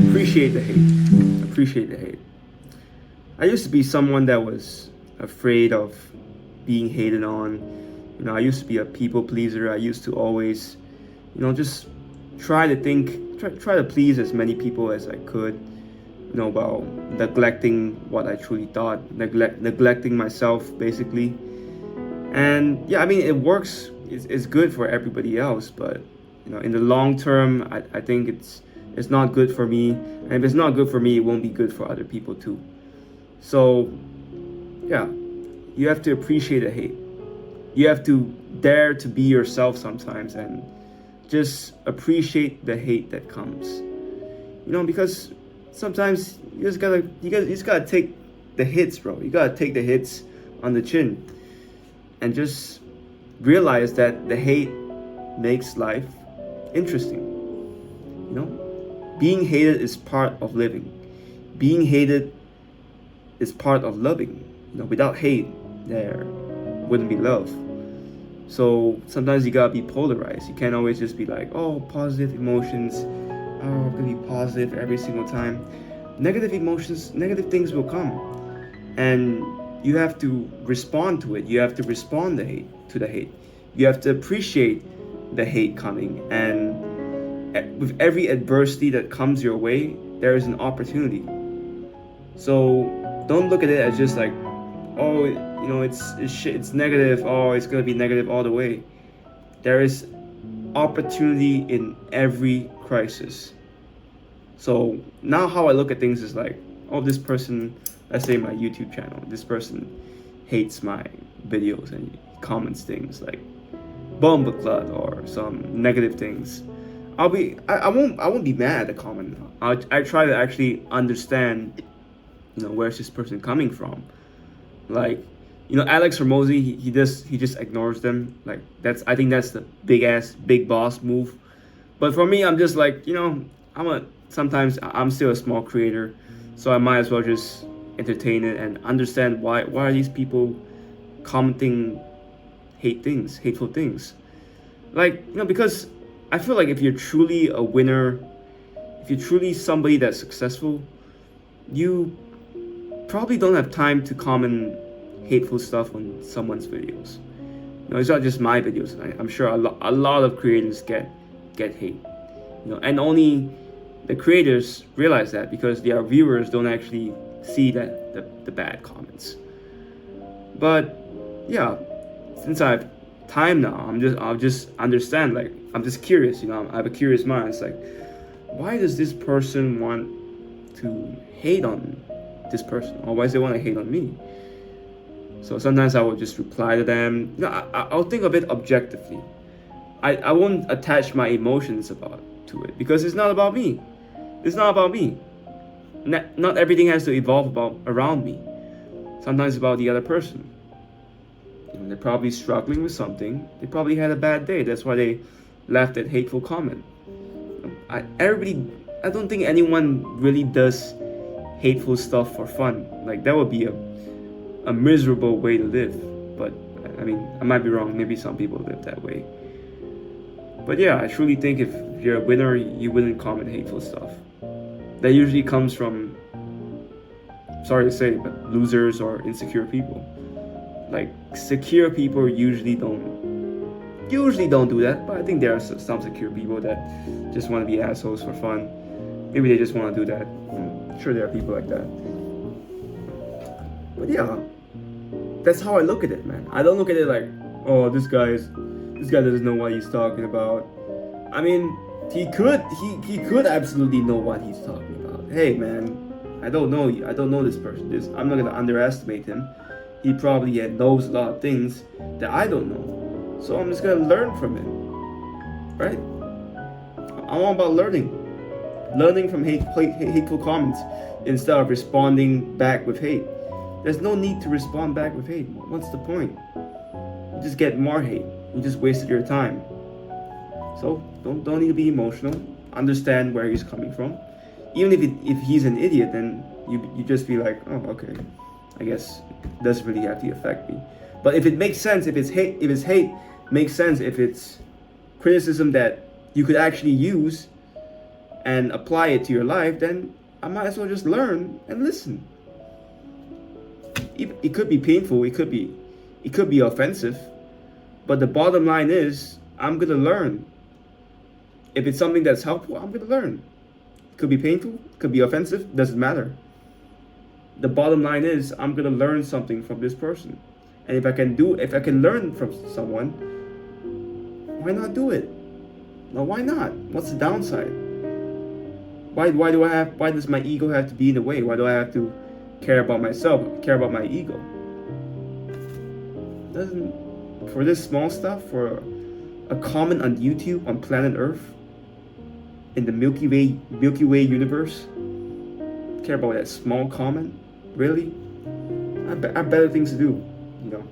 Appreciate the hate. Appreciate the hate. I used to be someone that was afraid of being hated on. I used to be a people pleaser. I used to always, just try to please as many people as I could. While neglecting what I truly thought, neglecting myself basically. And yeah, I mean it works. It's good for everybody else, but in the long term, I think it's not good for me. And if it's not good for me, it won't be good for other people too. So yeah, you have to appreciate the hate. You have to dare to be yourself sometimes and just appreciate the hate that comes. Because sometimes you just gotta take the hits, bro. You gotta take the hits on the chin and just realize that the hate makes life interesting. Being hated is part of living. Being hated is part of loving. Without hate, there wouldn't be love. So sometimes you gotta be polarized. You can't always just be like, oh, positive emotions. Oh, I'm gonna be positive every single time. Negative emotions, negative things will come, and you have to respond to it. You have to respond to the hate. You have to appreciate the hate coming, and with every adversity that comes your way, there is an opportunity. So don't look at it as just like, oh, it's negative. Oh, it's gonna be negative all the way. There is opportunity in every crisis. So now how I look at things is like, oh, this person, let's say my YouTube channel, this person hates my videos and comments things like Bombaclat or some negative things. I won't be mad at the comment. I try to actually understand, where's this person coming from. Like, Alex Ramosi, he just ignores them. Like I think that's the big boss move. But for me, I'm just like, sometimes I'm still a small creator, so I might as well just entertain it and understand why are these people commenting hateful things. Like, because I feel like if you're truly a winner, if you're truly somebody that's successful, you probably don't have time to comment hateful stuff on someone's videos. It's not just my videos. I'm sure a lot of creators get hate. And only the creators realize that because their viewers don't actually see the bad comments. But yeah, since I have time now, I'll just understand. Like, I'm just curious. I have a curious mind. It's like, why does this person want to hate on this person, or why does they want to hate on me? So sometimes I will just reply to them. I'll think of it objectively. I won't attach my emotions to it because it's not about me. It's not about me. Not everything has to evolve around me. Sometimes it's about the other person. They're probably struggling with something. They probably had a bad day. That's why they left that hateful comment. I don't think anyone really does hateful stuff for fun. Like, that would be a miserable way to live. But I mean, I might be wrong. Maybe some people live that way. But yeah, I truly think if you're a winner, you wouldn't comment hateful stuff. That usually comes from, sorry to say, but losers or insecure people. Like, secure people usually don't do that. But I think there are some secure people that just want to be assholes for fun. Maybe they just want to do that. I'm sure there are people like that. But yeah, that's how I look at it, man. I don't look at it like, oh, this guy doesn't know what he's talking about. I mean, he could absolutely know what he's talking about. Hey, man, I don't know this person. I'm not gonna underestimate him. He probably knows a lot of things that I don't know. So I'm just gonna learn from him, right? I'm all about learning from hateful comments instead of responding back with hate. There's no need to respond back with hate. What's the point? You just get more hate. You just wasted your time. So don't need to be emotional. Understand where he's coming from. Even if he's an idiot, then you just be like, oh, okay, I guess it doesn't really have to affect me. But if it makes sense, if it's hate makes sense, if it's criticism that you could actually use and apply it to your life, then I might as well just learn and listen. It could be painful, it could be offensive, but the bottom line is I'm gonna learn. If it's something that's helpful, I'm gonna learn. It could be painful, it could be offensive, doesn't matter. The bottom line is I'm gonna learn something from this person. And if I can learn from someone, why not do it? Now why not? What's the downside? Why does my ego have to be in the way? Why do I have to care about myself, care about my ego? For this small stuff, for a comment on YouTube on planet Earth, in the Milky Way universe, care about that small comment? Really? I have better things to do, you know.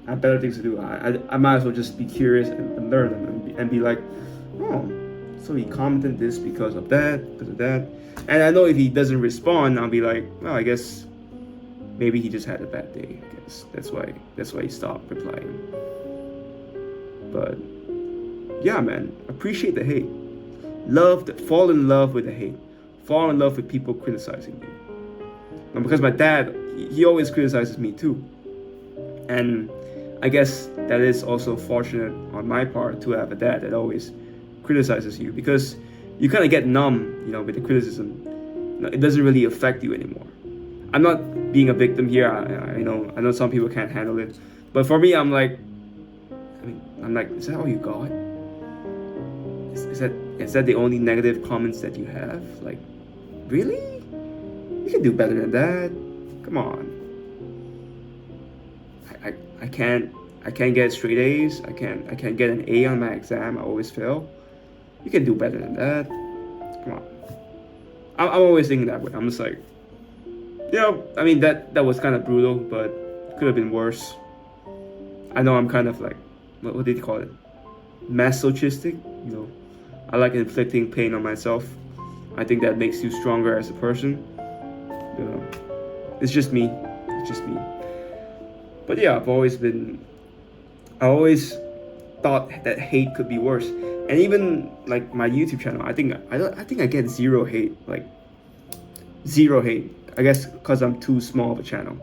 I have better things to do. I might as well just be curious and learn and be like, oh, so he commented this because of that. And I know if he doesn't respond, I'll be like, well, I guess maybe he just had a bad day. I guess that's why he stopped replying. But yeah, man, appreciate the hate. Fall in love with the hate. Fall in love with people criticizing you. And because my dad, he always criticizes me too. And I guess that is also fortunate on my part to have a dad that always criticizes you, because you kind of get numb, you know, with the criticism. You know, it doesn't really affect you anymore. I'm not being a victim here. I know some people can't handle it, but for me, I'm like, is that all you got? Is that the only negative comments that you have? Like, really? You can do better than that. Come on. I can't get straight A's. I can't get an A on my exam. I always fail. You can do better than that. Come on. I'm always thinking that way. I'm just like, you know, I mean, that was kind of brutal, but it could have been worse. I know I'm kind of like, what did you call it? Masochistic, you know. I like inflicting pain on myself. I think that makes you stronger as a person. You know, it's just me. But yeah, I always thought that hate could be worse. And even like my YouTube channel, I think I get zero hate, like zero hate. I guess because I'm too small of a channel.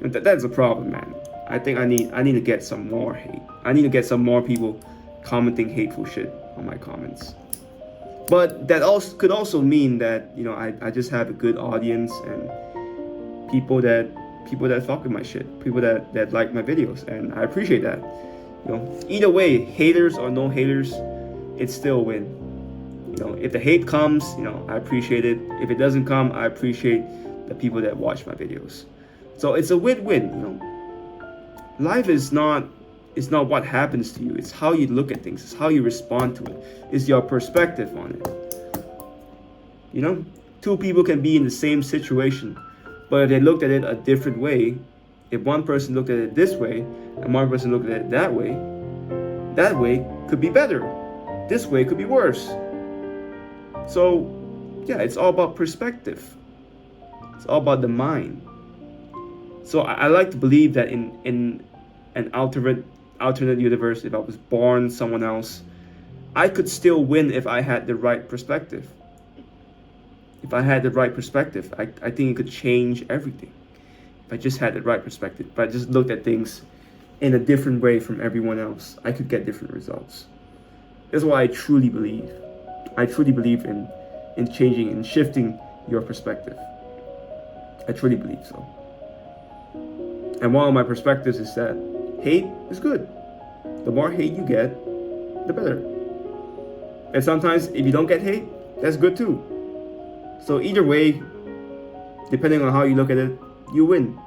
And that's a problem, man. I think I need to get some more hate. I need to get some more people commenting hateful shit on my comments. But that also could also mean that, you know, I just have a good audience and people that fuck with my shit, people that like my videos, and I appreciate that. You know, either way, haters or no haters, it's still a win. You know, if the hate comes, you know, I appreciate it. If it doesn't come, I appreciate the people that watch my videos. So it's a win-win. You know, life is not what happens to you. It's how you look at things. It's how you respond to it. It's your perspective on it. You know, two people can be in the same situation, but if they looked at it a different way, if one person looked at it this way and one person looked at it that way could be better. This way could be worse. So, yeah, it's all about perspective. It's all about the mind. So I like to believe that in an alternate universe, if I was born someone else, I could still win if I had the right perspective. If I had the right perspective, I think it could change everything. If I just had the right perspective, if I just looked at things in a different way from everyone else, I could get different results. That's why I truly believe. I truly believe in changing and shifting your perspective. I truly believe so. And one of my perspectives is that hate is good. The more hate you get, the better. And sometimes if you don't get hate, that's good too. So either way, depending on how you look at it, you win.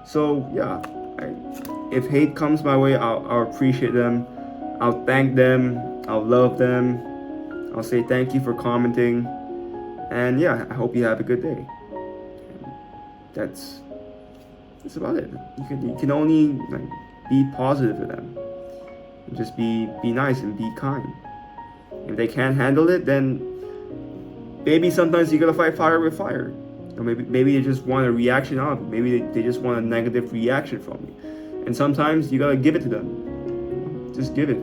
So yeah, if hate comes my way, I'll appreciate them. I'll thank them. I'll love them. I'll say thank you for commenting. And yeah, I hope you have a good day. That's about it. You can only be positive to them. Just be nice and be kind. If they can't handle it, then maybe sometimes you gotta fight fire with fire. Or maybe they just want a reaction out of it. Maybe they just want a negative reaction from you. And sometimes you gotta give it to them. Just give it.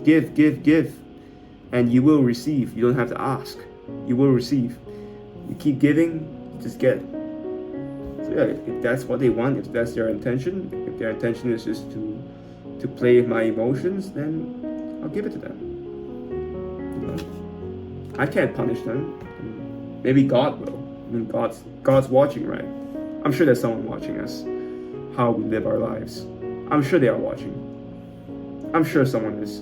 Give, give, give. And you will receive. You don't have to ask. You will receive. You keep giving, you just get. So yeah, if that's what they want, if that's their intention, if their intention is just to play with my emotions, then I'll give it to them. You know? I can't punish them. Maybe God will. I mean, God's watching, right? I'm sure there's someone watching us, how we live our lives. I'm sure they are watching. I'm sure someone is.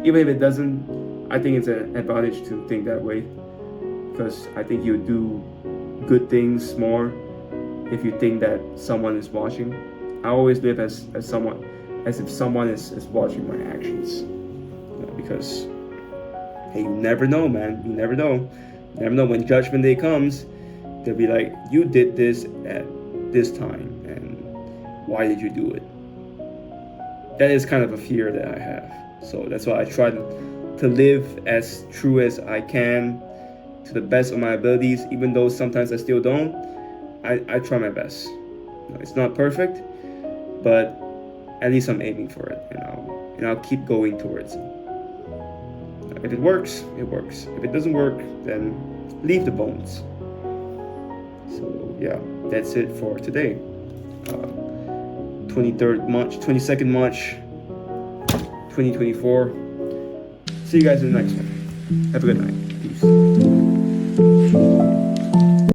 Even if it doesn't, I think it's an advantage to think that way, because I think you do good things more if you think that someone is watching. I always live as if someone is watching my actions, because hey, you never know, man. You never know. You never know when Judgment Day comes. They'll be like, you did this at this time, and why did you do it? That is kind of a fear that I have. So that's why I try to live as true as I can, to the best of my abilities, even though sometimes I still don't. I try my best. It's not perfect, but at least I'm aiming for it, and I'll keep going towards it. If it works, it works. If it doesn't work, then leave the bones. So yeah, that's it for today. 22nd March 2024. See you guys in the next one. Have a good night. Peace.